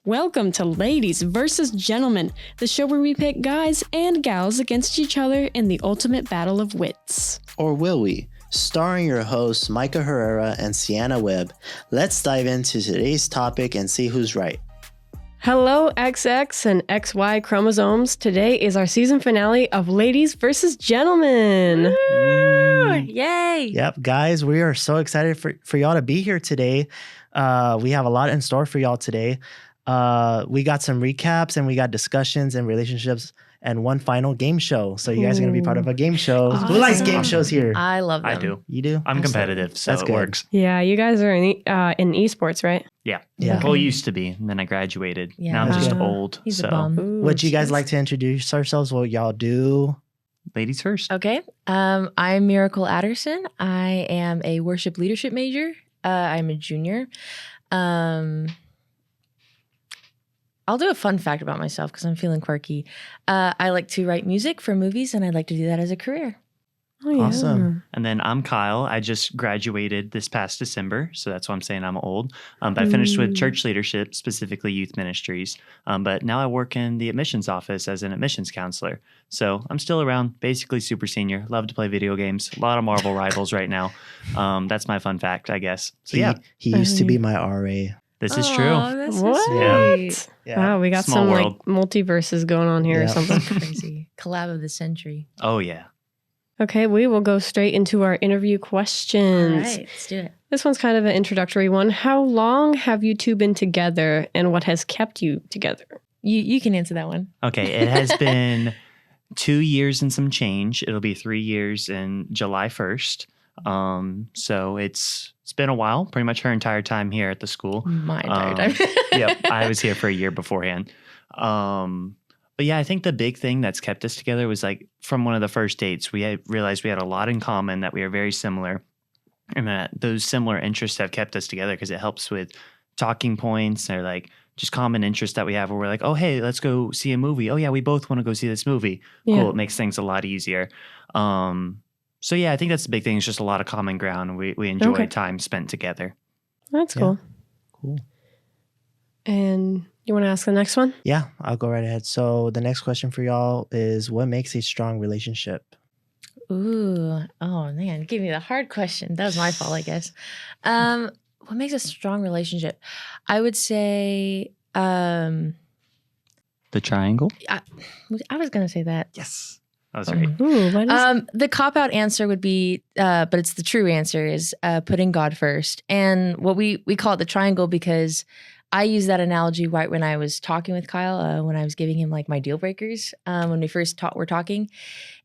Welcome to Ladies versus Gentlemen, the show where we pit guys and gals against each other in the ultimate battle of wits. Or will we? Starring your hosts Micah Herrera and Sienna Webb. Let's dive into today's topic and see who's right. Hello, XX and XY chromosomes. Today is our season finale of Ladies versus Gentlemen. Yay! Yep, guys, we are so excited for y'all to be here today. We have a lot in store for y'all today. We got some recaps and we got discussions and relationships and one final game show. So you guys are going to be part of a game show. Awesome. Who likes game shows here? I love them. I do. You do? I'm competitive, so That's it good. works. Yeah, you guys are in esports, right? Yeah. Yeah. Well, used to be, and then I graduated. Yeah. Now I'm just Yeah. old. He's so a bum. Ooh, Would you guys jeez. like to introduce ourselves? What y'all do? ladies first. Okay. I'm Miracle Atterson. I am a worship leadership major. I'm a junior. I'll do a fun fact about myself because I'm feeling quirky. I like to write music for movies, and I'd like to do that as a career. Oh, yeah. Awesome. And then I'm Kyle. I just graduated this past December, so that's why I'm saying I'm old. But I finished with church leadership, specifically youth ministries. But now I work in the admissions office as an admissions counselor. So I'm still around, basically super senior. Love to play video games. A lot of Marvel rivals right now. That's my fun fact, I guess. So yeah, He used to be my RA. this is Aw, true. That's so What? sweet. Wow, we got Small some world. like multiverses going on here or Yeah. something. Crazy. Collab of the century. Oh yeah. Okay, we will go straight into our interview All questions. right, let's do it. This one's kind of an introductory one. How long have you two been together and what has kept you together? You can answer that one. Okay, it has been 2 years and some change. It'll be 3 years in July 1st. So it's been a while, pretty much her entire time here at the school. My entire time. Yep, I was here for a year beforehand. But yeah, I think the big thing that's kept us together was like from one of the first dates, we had realized we had a lot in common, that we are very similar, and that those similar interests have kept us together because it helps with talking points or like just common interests that we have where we're like, oh, hey, let's go see a movie. Oh, yeah, we both want to go see this movie. Yeah. Cool. It makes things a lot easier. So yeah, I think that's the big thing. It's just a lot of common ground. We enjoy Okay. time spent together. That's Yeah. cool. Cool. And you want to ask the next one? Yeah, I'll go right ahead. So the next question for y'all is, what makes a strong relationship? Ooh, oh man, give me the hard question. That was my fault, I guess. What makes a strong relationship? I would say, The triangle? I was gonna say that. Yes. That was right. Ooh, what is The cop-out answer would be, but it's the true answer, is putting God first. And what we call it the triangle because I use that analogy right when I was talking with Kyle, when I was giving him like my deal breakers, when we first were talking.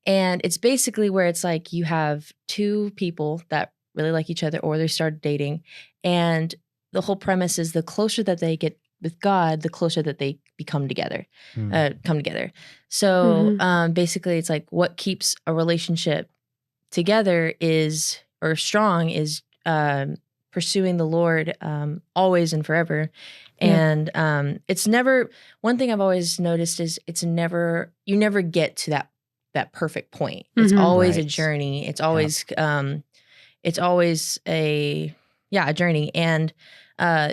And it's basically where it's like you have two people that really like each other or they started dating. And the whole premise is the closer that they get with God, the closer that they become together, come together. So basically it's like what keeps a relationship together is, or strong is, pursuing the Lord always and forever. Yeah. And it's never, one thing I've always noticed is you never get to that perfect point. It's Mhm. always a Right. journey. It's always a journey. And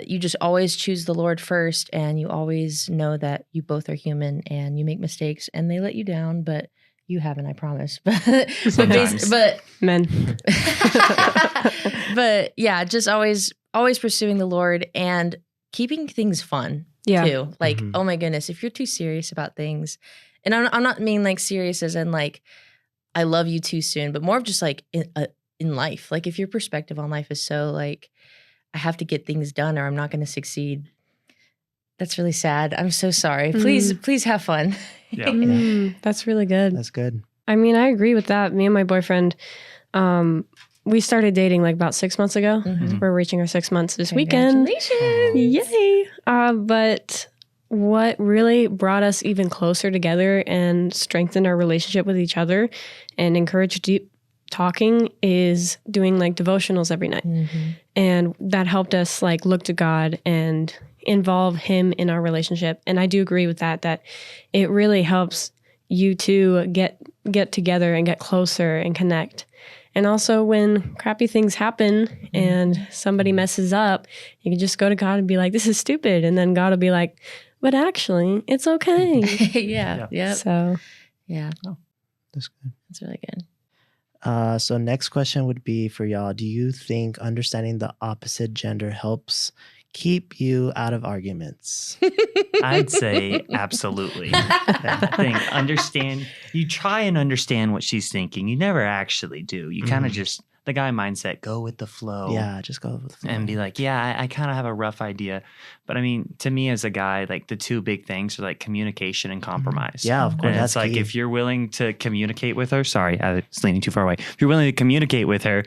you just always choose the Lord first, and you always know that you both are human and you make mistakes and they let you down, but you haven't, I promise. Sometimes. men? But yeah, just always pursuing the Lord and keeping things fun Yeah. too. Like, Mhm. oh my goodness, if you're too serious about things, and I'm not mean like serious as in like I love you too soon, but more of just like in life. Like if your perspective on life is so like I have to get things done or I'm not going to succeed. That's really sad. I'm so sorry. Please have fun. Yeah. That's really good. That's good. I mean, I agree with that. Me and my boyfriend, we started dating like about 6 months ago. Mhm. We're reaching our 6 months this weekend. Congratulations. Yay! But what really brought us even closer together and strengthened our relationship with each other and encouraged deep talking is doing like devotionals every night. Mhm. And that helped us like look to God and involve him in our relationship. And I do agree with that it really helps you two get together and get closer and connect. And also when crappy things happen and somebody messes up, you can just go to God and be like, this is stupid. And then God will be like, but actually, it's okay. Yeah. Yep. So, Yeah. That's good. That's really good. So next question would be for y'all. Do you think understanding the opposite gender helps keep you out of arguments? I'd say absolutely. I think you try and understand what she's thinking. You never actually do. You kind of just, the guy mindset, go with the flow. Yeah, just go with the flow. And be like, yeah, I kind of have a rough idea. But I mean, to me as a guy, like the two big things are like communication and compromise. Yeah, of course. And it's like, key. if you're willing to communicate with her, sorry, I was leaning too far away. If you're willing to communicate with her,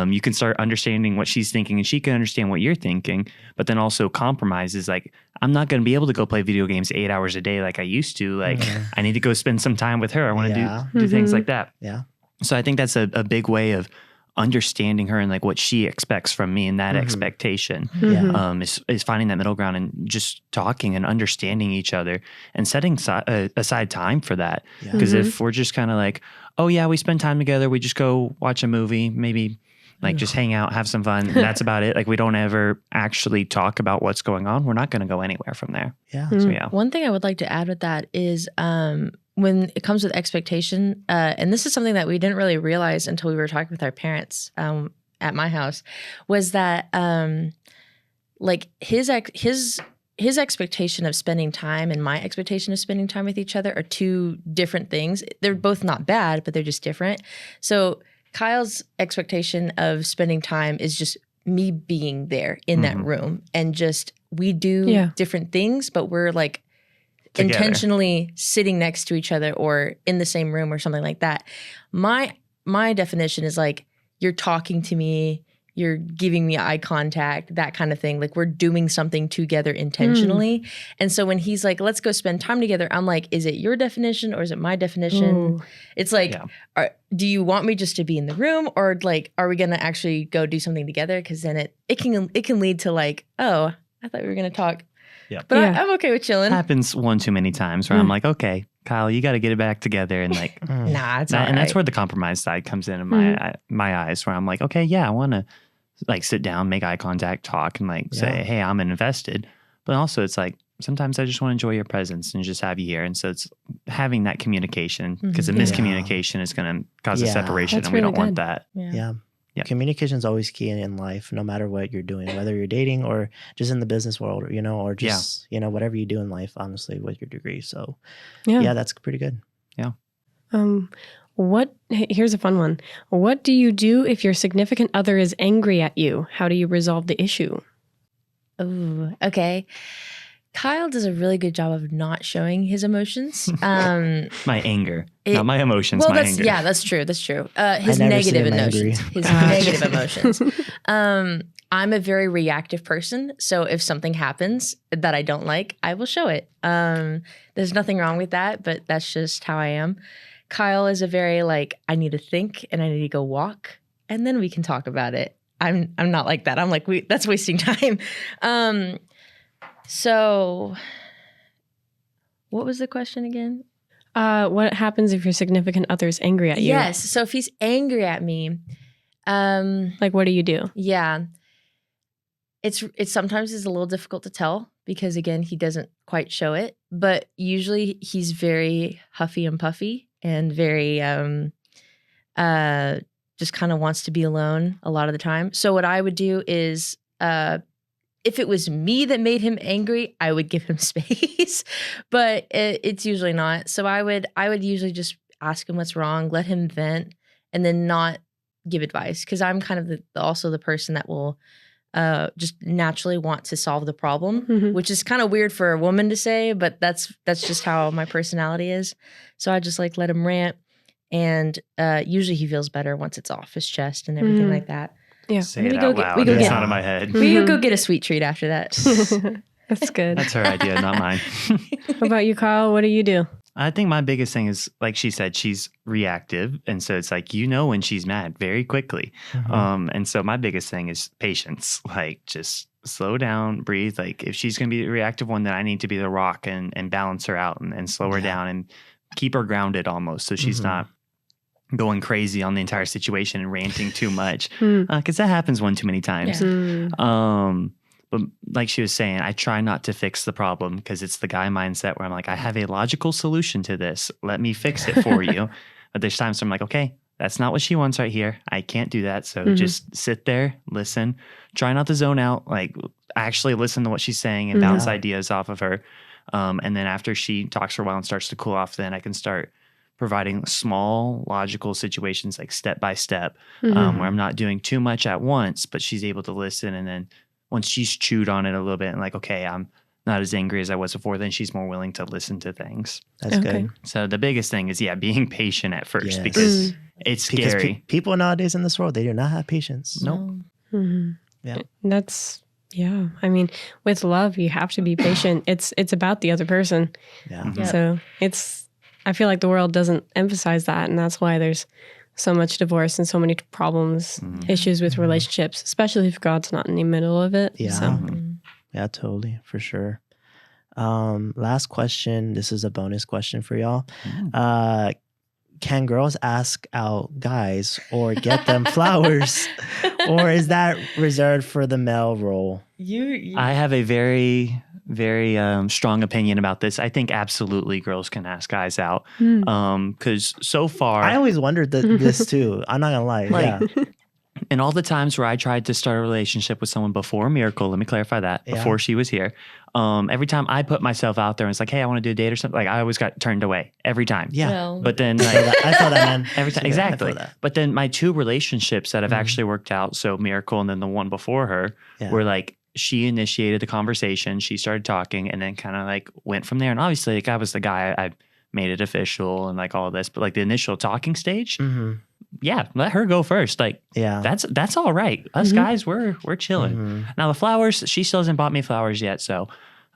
you can start understanding what she's thinking and she can understand what you're thinking. But then also compromise is like, I'm not going to be able to go play video games 8 hours a day like I used to. Like, I need to go spend some time with her. I want to do things like that. Yeah. So I think that's a big way of understanding her and like what she expects from me and that expectation is finding that middle ground and just talking and understanding each other and setting aside time for that. Because if we're just kind of like, oh yeah, we spend time together, we just go watch a movie, maybe like just hang out, have some fun. That's about it. Like we don't ever actually talk about what's going on. We're not going to go anywhere from there. Yeah. So yeah. One thing I would like to add with that is when it comes with expectation, and this is something that we didn't really realize until we were talking with our parents at my house, was that like his expectation of spending time and my expectation of spending time with each other are two different things. They're both not bad, but they're just different. So Kyle's expectation of spending time is just me being there in that room, and just we do different things, but we're like together, intentionally sitting next to each other or in the same room or something like that. My definition is like, you're talking to me, you're giving me eye contact, that kind of thing. Like we're doing something together intentionally. And so when he's like, let's go spend time together, I'm like, is it your definition or is it my definition? Ooh. It's like, do you want me just to be in the room, or like, are we going to actually go do something together? Because then it can lead to like, oh, I thought we were going to talk. Yeah. But I'm okay with chilling. It happens one too many times where I'm like, okay, Kyle, you got to get it back together. And like, nah, it's and that's where the compromise side comes in my eyes, where I'm like, okay, yeah, I want to like sit down, make eye contact, talk, and like say, hey, I'm invested. But also it's like, sometimes I just want to enjoy your presence and just have you here. And so it's having that communication, because a miscommunication is going to cause a separation, and we don't want that. Yeah. Communication is always key in life, no matter what you're doing, whether you're dating or just in the business world, or just, whatever you do in life, honestly, with your degree. So that's pretty good. Yeah. Here's a fun one. What do you do if your significant other is angry at you? How do you resolve the issue? Oh, okay. Kyle does a really good job of not showing his emotions. My anger, not my emotions. Well, my anger. Yeah, that's true. That's true. His negative emotions. His negative emotions. I'm a very reactive person, so if something happens that I don't like, I will show it. There's nothing wrong with that, but that's just how I am. Kyle is a very like, I need to think and I need to go walk, and then we can talk about it. I'm not like that. I'm like, that's wasting time. So what was the question again? What happens if your significant other is angry at you? Yes. So if he's angry at me, like, what do you do? Yeah. It's sometimes is a little difficult to tell because again, he doesn't quite show it, but usually he's very huffy and puffy and very, just kind of wants to be alone a lot of the time. So what I would do is, if it was me that made him angry, I would give him space, but it's usually not. So I would usually just ask him what's wrong, let him vent, and then not give advice, because I'm kind of also the person that will just naturally want to solve the problem, which is kind of weird for a woman to say, but that's just how my personality is. So I just like let him rant, and usually he feels better once it's off his chest and everything like that. Yeah. Say it out loud. It's out of my head. We could go get a sweet treat after that. That's good. That's her idea, not mine. What about you, Kyle? What do you do? I think my biggest thing is, like she said, she's reactive. And so it's like, when she's mad very quickly. And so my biggest thing is patience. Like, just slow down, breathe. Like, if she's going to be the reactive one, then I need to be the rock and balance her out and slow her down and keep her grounded almost. So she's not going crazy on the entire situation and ranting too much, Hmm. because that happens one too many times. Yeah. But like she was saying, I try not to fix the problem because it's the guy mindset where I'm like, I have a logical solution to this. Let me fix it for you. But there's times I'm like, okay, that's not what she wants right here. I can't do that. So just sit there, listen, try not to zone out, like actually listen to what she's saying and bounce ideas off of her. And then after she talks for a while and starts to cool off, then I can start providing small logical situations like step by step, where I'm not doing too much at once, but she's able to listen. And then once she's chewed on it a little bit and like, okay, I'm not as angry as I was before, then she's more willing to listen to things. That's good. So the biggest thing is, being patient at first Yes. because it's Because scary. people nowadays in this world, they do not have patience. Nope. Mhm. Yeah. That's I mean, with love, you have to be patient. It's about the other person. Yeah. Yeah. So I feel like the world doesn't emphasize that, and that's why there's so much divorce and so many problems, issues with relationships, especially if God's not in the middle of it. Yeah. So, Yeah, totally, for sure. Last question. This is a bonus question for y'all. Can girls ask out guys or get them flowers, or is that reserved for the male role? I have a very, very strong opinion about this. I think absolutely girls can ask guys out. Because so far, I always wondered this too. I'm not gonna lie. Like, yeah. and all the times where I tried to start a relationship with someone before Miracle, let me clarify that, before she was here, every time I put myself out there and it's like, hey, I want to do a date or something, like I always got turned away every time. Yeah. Well, But then I feel that, man. every time, Yeah, I exactly. feel that. But then my two relationships that have actually worked out, so Miracle and then the one before her, were like, she initiated the conversation, she started talking, and then kind of like went from there. And obviously, like I was the guy, I made it official and like all this, but like the initial talking stage, let her go first. Like, Yeah. that's all right. Us guys, we're chilling. Now the flowers, she still hasn't bought me flowers yet, so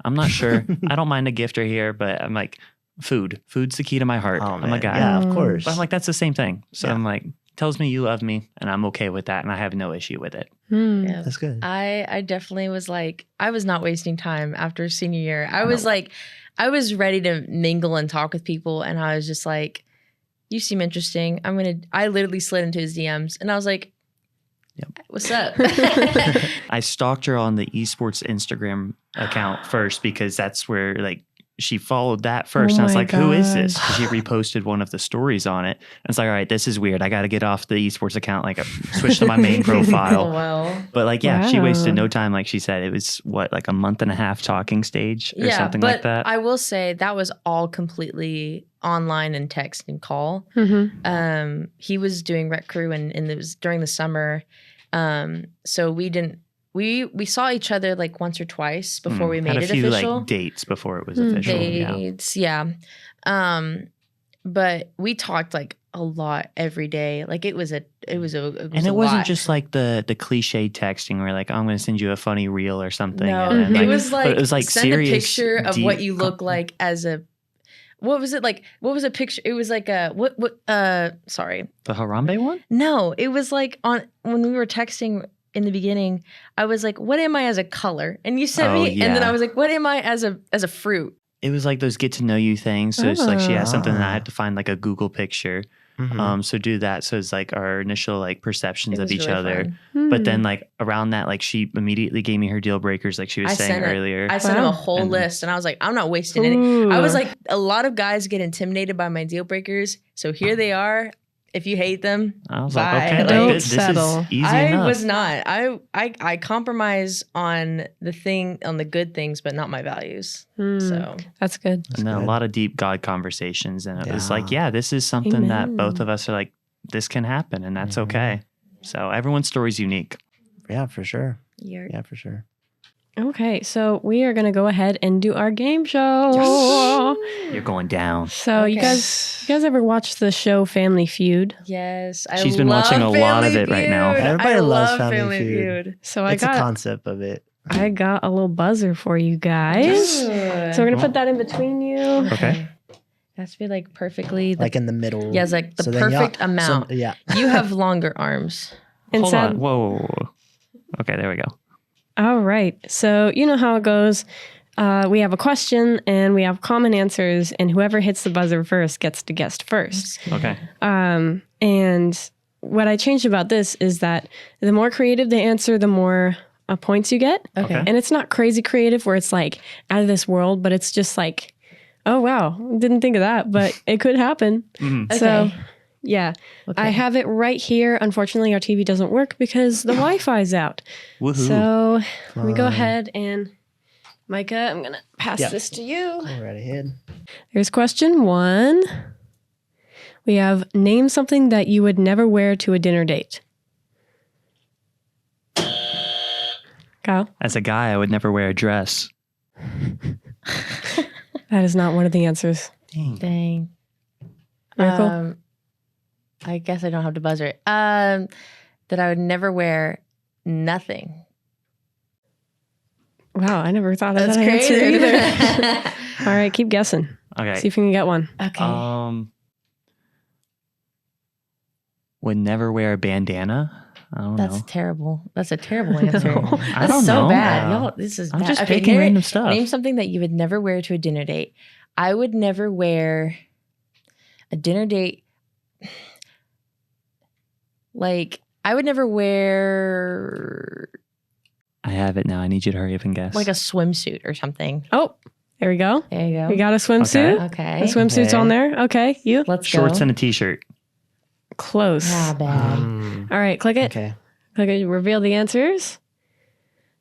I'm not sure. I don't mind a gift or here, but I'm like, food's the key to my heart. Oh, I'm a man. guy. Yeah, of course. But I'm like, that's the same thing. So Yeah. I'm like, tells me you love me and I'm okay with that and I have no issue with it. yeah. That's good. I definitely was like, I was not wasting time after senior year. I was like, I was ready to mingle and talk with people. And I was just like, you seem interesting. I literally slid into his DMs and I was like, what's up? I stalked her on the esports Instagram account first because that's where like she followed that first. Oh And I was my like, who is this? gosh. 'Cause she reposted one of the stories on it. And it's like, all right, this is weird. I got to get off the esports account. Like I switched to my main Oh, profile. well. But like, yeah, she wasted Wow. no time. Like she said, it was like a month and a half talking stage or Yeah, something but like that. I will say that was all completely online and text and call. He was doing rec crew and it was during the summer. So we saw each other like once or twice before we made Had it a few official. like dates before it was official. Yeah. Dates, yeah. But we talked like a lot every day. Like it was a And it wasn't lot. just like the cliche texting where like, oh, I'm going to send you a funny reel or something. No, and then, it was but like, it was like send serious, a picture of what deep you look like as a. What was it like? What was a picture? It was like a sorry. The Harambe one? No, it was like when we were texting in the beginning. I was like, "What am I as a color?" And you sent me, and then yeah. I was like, "What am I as a fruit?" It was like those get to know you things. So it's like she has something and I Ah. had to find like a Google picture. So do that. So it's like our initial like perceptions It of was each really other. fun. But then like around that, like she immediately gave me her deal breakers, like she was I saying sent it. earlier. I sent him a Wow. whole And- list, and I was like, "I'm not wasting any." I was like, a lot of guys get intimidated by my deal breakers, so here they are. If you hate them, I was bye. like, okay, Like, Don't this settle. is easy I enough. was not. I compromise on the good things, but not my values. So That's good. And then a good. lot of deep God conversations. And it was like, Yeah. yeah, this is something that Amen. both of us are like, this can happen and that's okay. So everyone's story is unique. Yeah, for sure. you're Yeah, for sure. Okay, so we are going to go ahead and do our game show. You're going down. So you Okay. guys ever watch the show Family Feud? yes. I She's been love watching a lot of Family it right now. Feud. Everybody I loves love Family Feud. So It's a I concept of it. got a little buzzer for you guys. So we're going to put that in between you. Okay. It has to be like perfectly. Like in the middle. Yeah, it's like the So then y'all- perfect amount. yeah. You have longer arms. And Hold on. Whoa. Okay, there we go. All right. So you know how it goes. we have a question and we have common answers, and whoever hits the buzzer first gets to guess first. Okay. And what I changed about this is that the more creative the answer, the more points you get. Okay. And it's not crazy creative where it's like out of this world, but it's just like, oh, wow, didn't think of that, but it could happen. Mhm. So, Okay. yeah, Okay. I have it right here. Unfortunately, our TV doesn't work because the Wi-Fi's out. Woohoo. So let me go Fine. ahead and Micah, I'm going to pass Yeah. this to you. Go right ahead. Here's question 1. We have name something that you would never wear to a dinner date. Kyle, As a guy, I would never wear a dress. that is not one of the answers. Dang. Miracle? I guess I don't have to buzzer. That I would never wear nothing. Wow, I never thought of That's that answer creative. either. All right, keep guessing. Okay. See if you can get one. Okay. Would never wear a bandana. I don't That's know. terrible. That's a terrible answer. I That's don't so know. bad. Yeah. Y'all, this is I'm bad. just Okay, picking random stuff. Name something that you would never wear to a dinner date. I would never wear a dinner date. Like, I would never wear I have it now. I need you to hurry up and guess. like a swimsuit or something. Oh, there we go. There you go. We got a swimsuit. Okay. The swimsuit's Okay. on there. Okay, you? Let's Shorts go. and a t-shirt. Close. Ah, bad. All right, click it. Okay. Click it. Reveal the answers.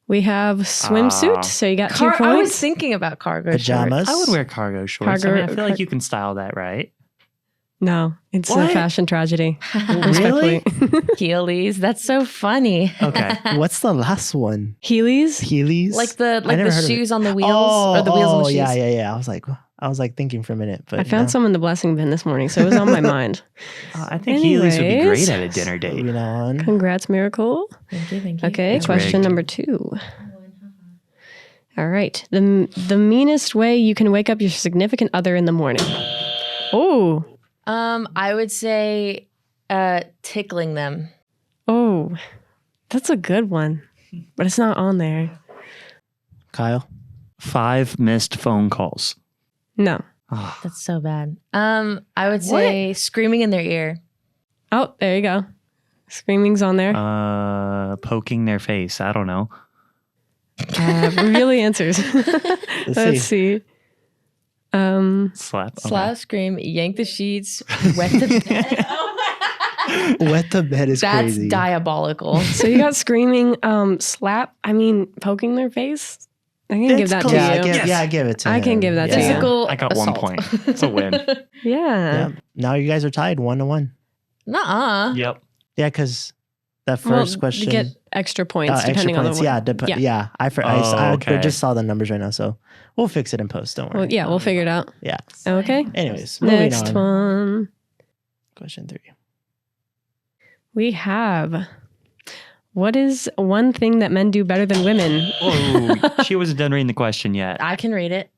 We have swimsuit, Ah. so you got 2 I was points. thinking about cargo Pajamas. I would wear cargo shorts. Cargo- I feel like you can style that, right? No, it's a What? fashion tragedy. Really? Respectfully. Heelys. That's so funny. Okay. What's the last one? Heelys. Heelys? Like the I never heard of shoes it. on the wheels or the wheels on the shoes. yeah. I was like thinking for a minute, but I found some in the blessing bin this morning, so it was on my mind. I think Heelys would be Anyways. great at a dinner date. Moving on. Congrats, Miracle. Thank you. Thank you. Okay, It's question rigged. number 2. All right. The meanest way you can wake up your significant other in the morning. Oh, I would say tickling them. oh, that's a good one, but it's not on there. Kyle. 5 missed phone calls. No. Ah, That's so bad. I would say screaming in their ear. Oh, there you go. Screaming's on there. poking their face. I don't know. Reveal the answers. Let's see. Slap. Okay. Slap, scream, yank the sheets, wet the bed. Wet the bed is That's crazy. diabolical. So you got screaming, slap. I mean, poking their face. I can give It's that close. to Yeah, you. give it to I him. can give that to you. Physical I got 1 assault. point. It's a win. Yeah. Yeah. Now you guys are tied 1-1. Nuh-uh. Yep. Yeah, because that Well, first question. You get extra points extra depending points. on the one. Yeah, Yeah. yeah. I Oh, okay. just saw the numbers right now, so we'll fix it in post. Don't worry. Well, yeah, we'll figure it out. Yeah. Okay. Anyways, moving Next on. one. Question 3. We have, what is one thing that men do better than women? Oh, she wasn't done reading the question yet. I can read it.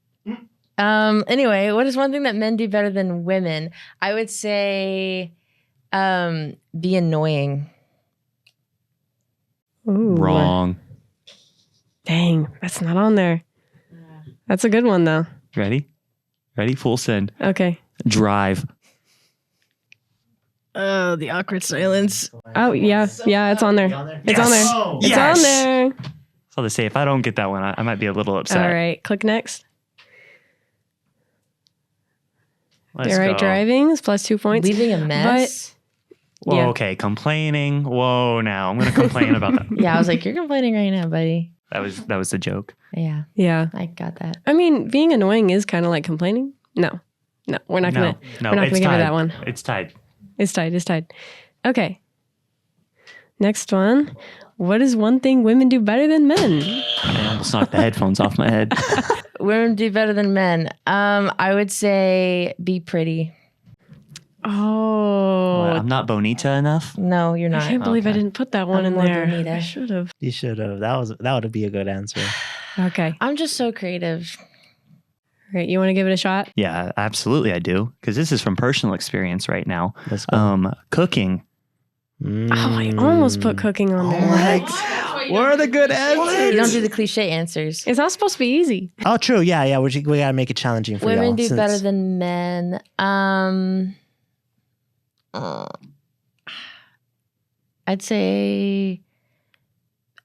Anyway, what is one thing that men do better than women? I would say be annoying. Ooh. Wrong. Dang, that's not on there. That's a good one, though. Ready? Ready? Full send. Okay. Drive. Oh, the awkward silence. Oh, yeah. Yeah, it's on there. It's on there. It's Yes. on there. So to say, if I don't get that one, I might be a little upset. All right. Click next. Let's All right. go. Driving is plus 2 points. Leaving a mess. Whoa, Yeah. okay. Complaining. Whoa, now I'm going to complain about that. Yeah, I was like, you're complaining right now, buddy. That was the joke. Yeah, Yeah. I got that. I mean, being annoying is kind of like complaining. No, we're not gonna. No, we're not it's gonna give her tied. that one. It's tied. It's tied. It's tied. Okay. Next one. What is one thing women do better than men? I almost knocked the headphones off my head. Women do better than men. I would say be pretty. Oh, What, I'm not bonita enough. No, you're I not. can't believe I Okay. didn't put that one I'm in more there. Bonita. I should have. You should have. That would be a good answer. Okay. I'm just so creative. All right. You want to give it a shot? Yeah, absolutely I do. Because this is from personal experience right now. Let's go. Cooking. Oh, I almost put cooking on there. What? What are the good You don't answers? do the cliche answers. It's not supposed to be easy. Oh, true. Yeah. We gotta make it challenging for Women y'all. do since- better than men. I'd say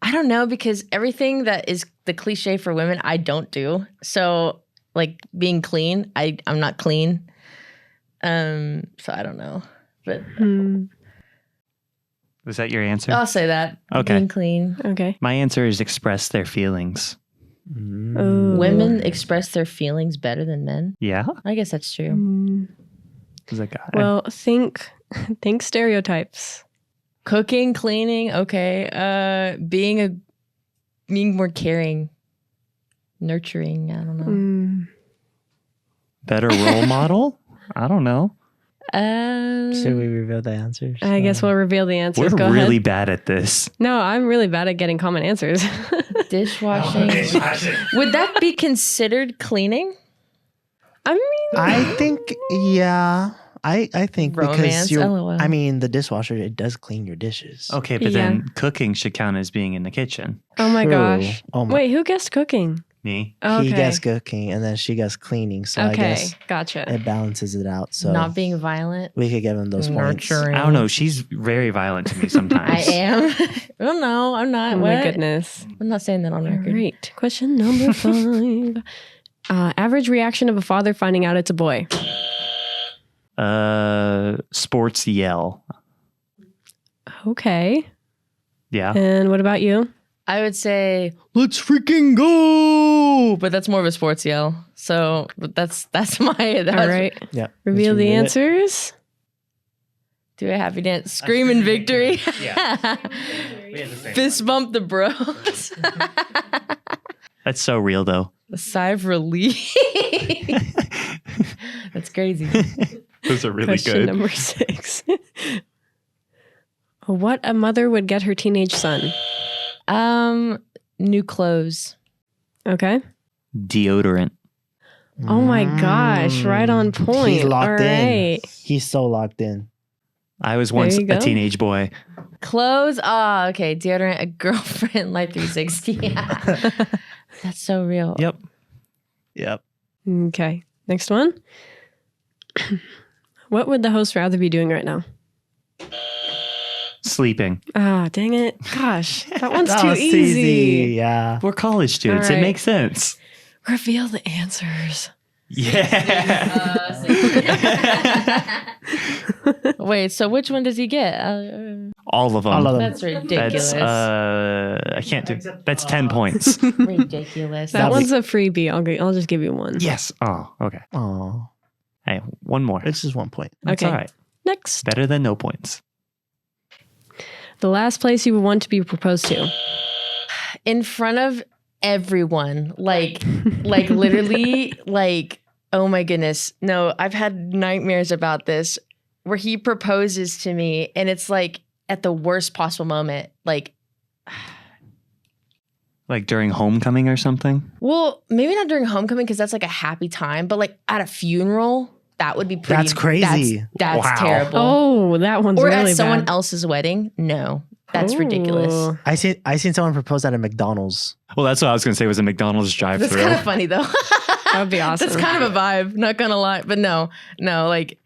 I don't know, because everything that is the cliche for women, I don't do. So like being clean, I'm not clean. So I don't know. But Was that your answer? I'll say that. Okay. Being clean. Okay. My answer is express their feelings. Ooh. Women express their feelings better than men. Yeah. I guess that's true. As a guy. Well, think stereotypes. Cooking, cleaning, okay. Being more caring, nurturing. I don't know. Better role model? I don't know. Should we reveal the answers? I guess we'll reveal the answers. We're Go really ahead. bad at this. No, I'm really bad at getting common answers. Dishwashing. Would that be considered cleaning? I mean, I think, yeah. I think because Romance, you're, LOL. I mean, the dishwasher, it does clean your dishes. Okay, but Yeah. then cooking should count as being in the kitchen. oh my True. gosh. Oh my. Wait, who guessed cooking? Me. Okay. He gets cooking and then she gets cleaning. So I Okay, guess gotcha. it balances it out. So Not being violent. we could give him those points. Nurturing. I don't know. She's very violent to me I sometimes. am. Oh no, I'm not. Oh what? my goodness. I'm not saying that on All record. right. Question number 5. Average reaction of a father finding out it's a boy. Sports yell. Okay. Yeah. And what about you? I would say, let's freaking go. But that's more of a sports yell. So but that's my All right. Yeah. Reveal the Let's reveal it. answers. Do a happy dance. Scream in victory. Yeah. Fist bump the bros. That's so real though. A sigh of relief. That's crazy. Those are really Question good. number 6. What a mother would get her teenage son. New clothes. Okay. Deodorant. Oh my gosh. Right on point. He's locked All in. right. He's so locked in. I was once you a go. teenage boy. Clothes. Oh, okay. Deodorant, a girlfriend, Life 360. Yeah. That's so real. Yep. Yep. Okay. Next one. What would the host rather be doing right now? Sleeping. Ah, dang it. Gosh, that one's That too was easy. Yeah. We're college students. All right. It makes sense. Reveal the answers. Yeah. Wait, so which one does he get? All of them. All of them. That's ridiculous. That's I can't do. That's 10 points. Ridiculous. That one's a freebie. I'll just give you one. Yes. Oh, okay. Oh, Hey, one more. it's just 1 point. That's Okay. all right. Next. Better than no points. The last place you would want to be proposed to. in front of everyone. Like literally, like, oh my goodness. No, I've had nightmares about this where he proposes to me and it's like at the worst possible moment. Like, Like during homecoming or something? well, maybe not during homecoming because that's like a happy time, but like at a funeral, that would be pretty. That's crazy. That's Wow. terrible. Oh, that one's or really at someone bad. else's wedding. No, that's ridiculous. Ooh. I seen someone propose at a McDonald's. Well, that's what I was going to say was a McDonald's That's drive-through. kind of funny though. That would be awesome. That's kind of a vibe, not gonna lie. But no, like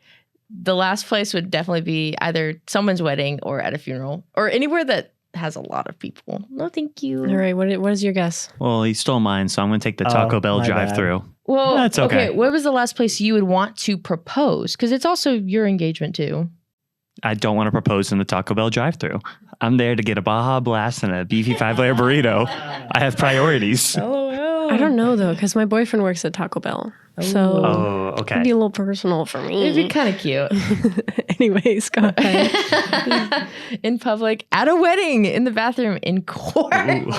the last place would definitely be either someone's wedding or at a funeral or anywhere that has a lot of people. No, thank you. All right, what is your guess? Well, he stole mine, so I'm going to take the Taco Oh, Bell my bad. drive-through. Well, That's okay. What was the last place you would want to propose? Because it's also your engagement too. I don't want to propose in the Taco Bell drive-through. I'm there to get a Baja Blast and a beefy 5-layer burrito. I have priorities. LOL. I don't know though, because my boyfriend works at Taco Bell, so Oh, it'd okay. be a little personal for me. It'd be kind of cute. Anyways, go ahead. In public, at a wedding, in the bathroom, in court. Ooh.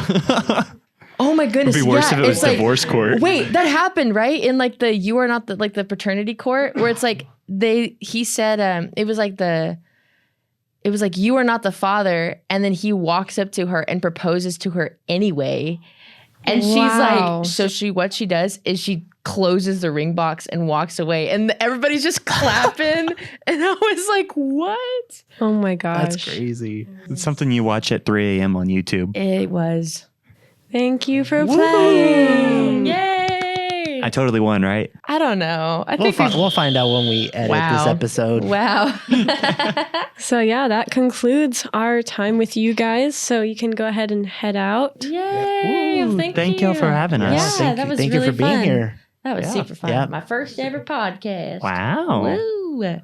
Oh my goodness! It'd be worse yeah, if it was it's like, divorce court. Wait, that happened, right? In like the you are not the like the paternity court where it's like he said it was like you are not the father, and then he walks up to her and proposes to her anyway. And she's Wow. like, so what she does is she closes the ring box and walks away, and everybody's just clapping. And I was like, what? Oh my gosh. That's crazy. It's something you watch at 3 a.m. on YouTube. It was. Thank you for playing. Yay! I totally won, right? I don't know. I We'll, think we'll find out when we edit this episode. Wow. So yeah, that concludes our time with you guys. So you can go ahead and head out. Yay! Ooh, Thank you for having us. Yeah, that was Thank really you for being fun. here. That was Yeah. super fun. Yeah. My first ever podcast. Wow. Woo!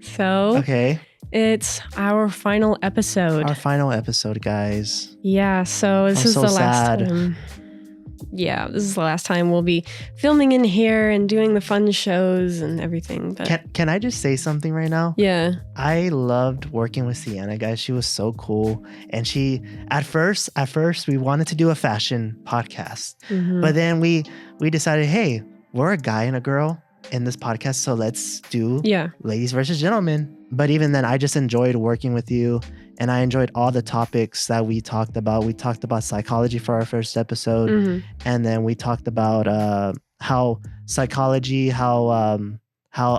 So Okay. it's our final episode. Our final episode, guys. Yeah, so this I'm is so the last sad. time. Yeah, this is the last time we'll be filming in here and doing the fun shows and everything. But Can I just say something right now? yeah, I loved working with Sienna, guys. She was so cool. And she at first we wanted to do a fashion podcast. mhm. But then we decided, hey, we're a guy and a girl in this podcast, so let's do yeah, ladies versus gentlemen. But even then, I just enjoyed working with you, and I enjoyed all the topics that we talked about. We talked about psychology for our first episode, mhm. and then we talked about how psychology, how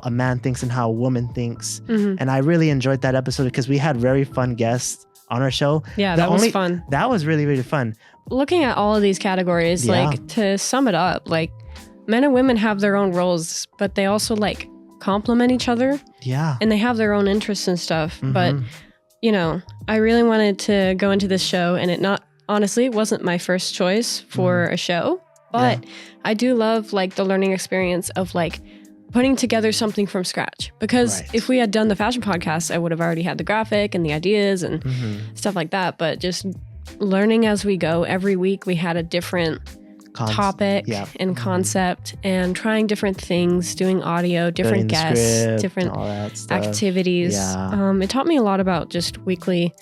a man thinks and how a woman thinks. Mhm. And I really enjoyed that episode because we had very fun guests on our show. Yeah, The that was only- fun. That was really, really fun. Looking at all of these categories, Yeah. like to sum it up, like men and women have their own roles, but they also like complement each other Yeah. and they have their own interests and stuff. But Mhm. you know, I really wanted to go into this show, and it wasn't my first choice for a show, but I do love like the learning experience of like putting together something from scratch. Because Right. if we had done the fashion podcast, I would have already had the graphic and the ideas and Mhm. stuff like that. But just learning as we go, every week we had a different topic yeah. and Mhm. concept, and trying different things, doing audio, different Building the guests, script different and all that stuff. activities. Yeah. It taught me a lot about just weekly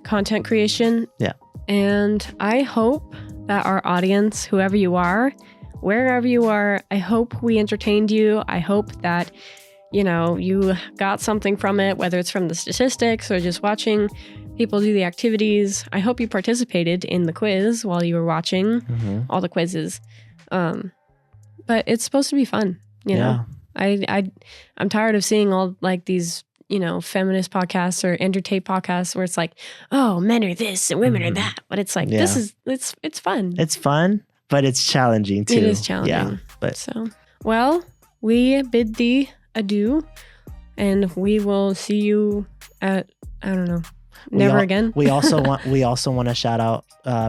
content creation. Yeah. And I hope that our audience, whoever you are, wherever you are, I hope we entertained you. I hope that, you know, you got something from it, whether it's from the statistics or just watching people do the activities. I hope you participated in the quiz while you were watching Mhm. all the quizzes. But it's supposed to be fun, you know. I'm tired of seeing all like these, you know, feminist podcasts or entertain podcasts where it's like, oh, men are this and women are Mhm. that. But it's like Yeah. it's fun. It's fun, but it's challenging too. It is challenging. Yeah. But So, well, we bid thee adieu, and we will see you at, I don't know, never again. we also want to shout out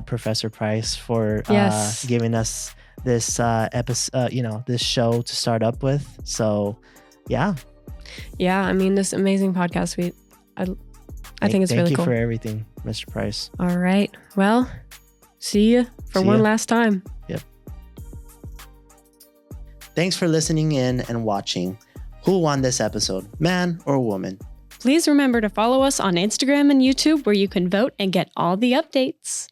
Professor Price for Yes. giving us this episode, this show to start up with. So, yeah. Yeah, I mean, this amazing podcast. I think it's really Thank you cool. for everything, Mr. Price. All right. Well, see you for See one ya. last time. Thanks for listening in and watching. Who won this episode, man or woman? Please remember to follow us on Instagram and YouTube, where you can vote and get all the updates.